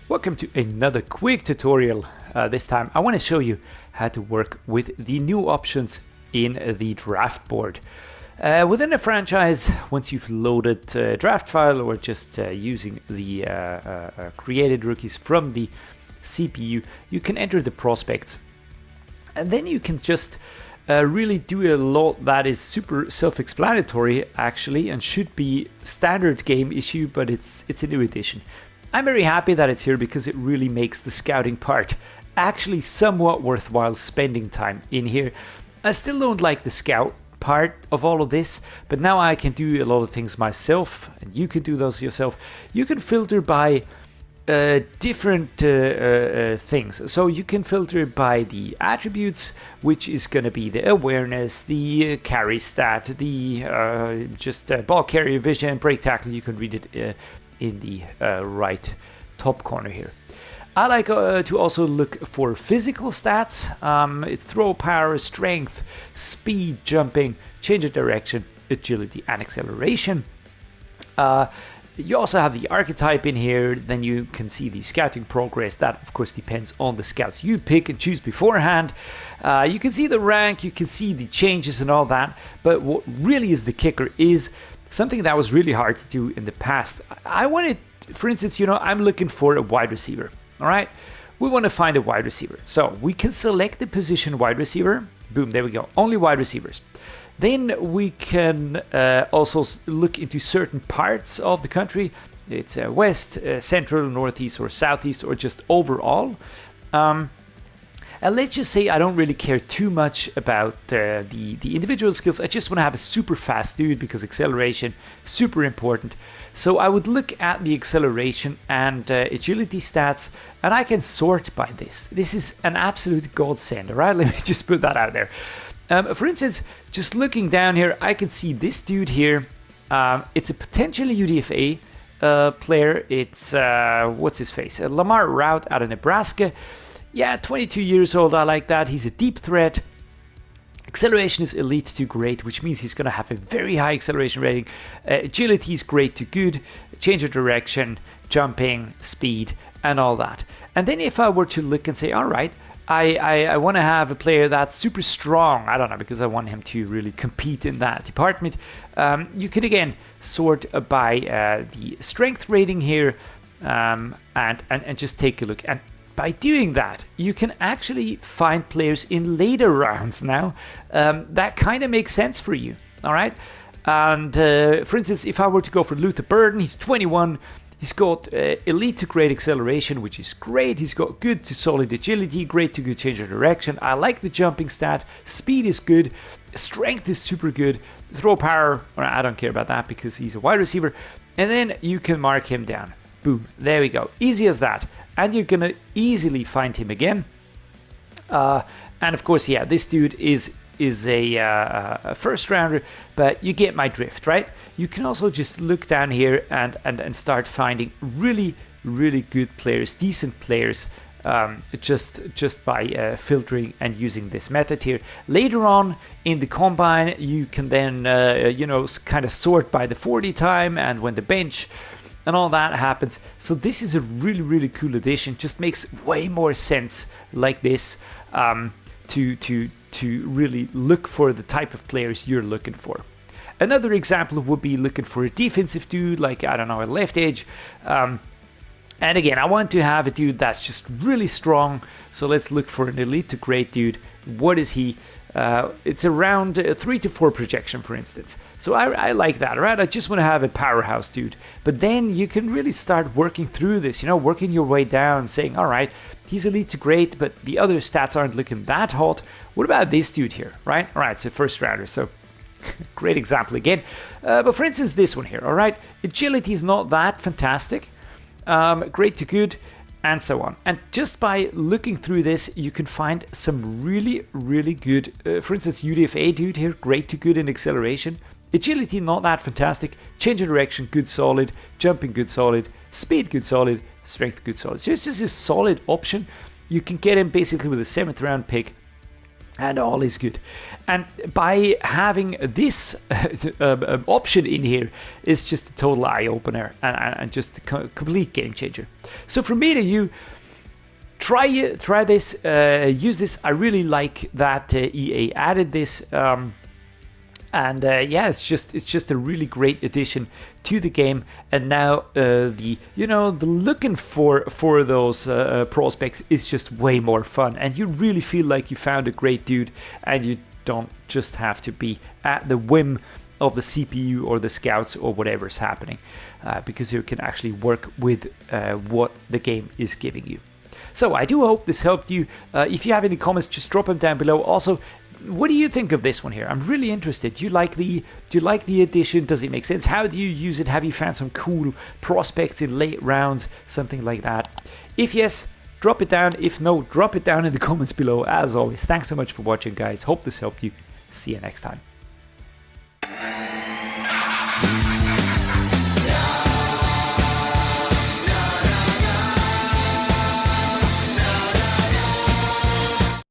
Welcome to another quick tutorial. This time I want to show you how to work with the new options in the draft board. Within a franchise, once you've loaded a draft file or just using the created rookies from the CPU, you can enter the prospects. And then you can just really do a lot that is super self-explanatory actually and should be standard game issue, but it's a new addition. I'm very happy that it's here because it really makes the scouting part actually somewhat worthwhile spending time in here. I still don't like the scout part of all of this, but now I can do a lot of things myself and you can do those yourself. You can filter by different things. So you can filter by the attributes, which is going to be the awareness, the carry stat, the ball carrier vision, break tackle. You can read it in the right top corner here. I like to also look for physical stats, throw power, strength, speed, jumping, change of direction, agility, and acceleration. You also have the archetype in here, then you can see the scouting progress. That of course depends on the scouts you pick and choose beforehand. You can see the rank, you can see the changes and all that, but what really is the kicker is something that was really hard to do in the past. I wanted, for instance, I'm looking for a wide receiver, all right? We want to find a wide receiver. So we can select the position wide receiver. Boom, there we go, only wide receivers. Then we can also look into certain parts of the country. It's west, central, northeast, or southeast, or just overall. And let's just say I don't really care too much about the individual skills. I just want to have a super fast dude because acceleration is super important. So I would look at the acceleration and agility stats, and I can sort by this. This is an absolute godsend, all right? Let me just put that out there. For instance, just looking down here, I can see this dude here. It's a potentially UDFA player. It's, what's his face? Lamar Rout out of Nebraska. Yeah, 22 years old. I like that. He's a deep threat. Acceleration is elite to great, which means he's going to have a very high acceleration rating. Agility is great to good. Change of direction, jumping, speed, and all that. And then if I were to look and say, all right, I want to have a player that's super strong. I don't know, because I want him to really compete in that department. You can again sort by the strength rating here and just take a look. And by doing that, you can actually find players in later rounds now that kind of makes sense for you. All right. And for instance, if I were to go for Luther Burden, he's 21. He's got elite to great acceleration, which is great. He's got good to solid agility, great to good change of direction. I like the jumping stat. Speed is good. Strength is super good. Throw power, I don't care about that because he's a wide receiver. And then you can mark him down. Boom, there we go. Easy as that. And you're going to easily find him again. And of course, yeah, this dude is a first rounder, but you get my drift, right? You can also just look down here and start finding really, really good players, decent players, just by filtering and using this method here. Later on in the combine, you can then, kind of sort by the 40 time and when the bench and all that happens. So this is a really, really cool addition. Just makes way more sense like this to really look for the type of players you're looking for. Another example would be looking for a defensive dude, like, I don't know, a left edge. And again, I want to have a dude that's just really strong. So let's look for an elite to great dude. What is he? It's around 3 to 4 projection, for instance. So I like that, right? I just want to have a powerhouse dude. But then you can really start working through this, working your way down, saying, all right, he's elite to great, but the other stats aren't looking that hot. What about this dude here, right? All right, it's a first rounder, so great example again. But for instance, this one here, all right? Agility is not that fantastic. Great to good, and so on. And just by looking through this, you can find some really, really good, for instance, UDFA dude here, great to good in acceleration. Agility, not that fantastic. Change of direction, good solid. Jumping, good solid. Speed, good solid. Strength, good solid. So it's just a solid option. You can get him basically with a 7th round pick. and all is good. And by having this option in here is just a total eye-opener and just a complete game changer. So from me to you, try this, use this. I really like that EA added this. Yeah, it's just a really great addition to the game. And now the looking for those prospects is just way more fun, and you really feel like you found a great dude, and you don't just have to be at the whim of the CPU or the scouts or whatever's happening, because you can actually work with what the game is giving you. So I do hope this helped you. If you have any comments, just drop them down below. Also, what do you think of this one here? I'm really interested. Do you like the addition? Does it make sense? How do you use it? Have you found some cool prospects in late rounds? Something like that. If yes, drop it down. If no, drop it down in the comments below. As always, thanks so much for watching, guys. Hope this helped you. See you next time.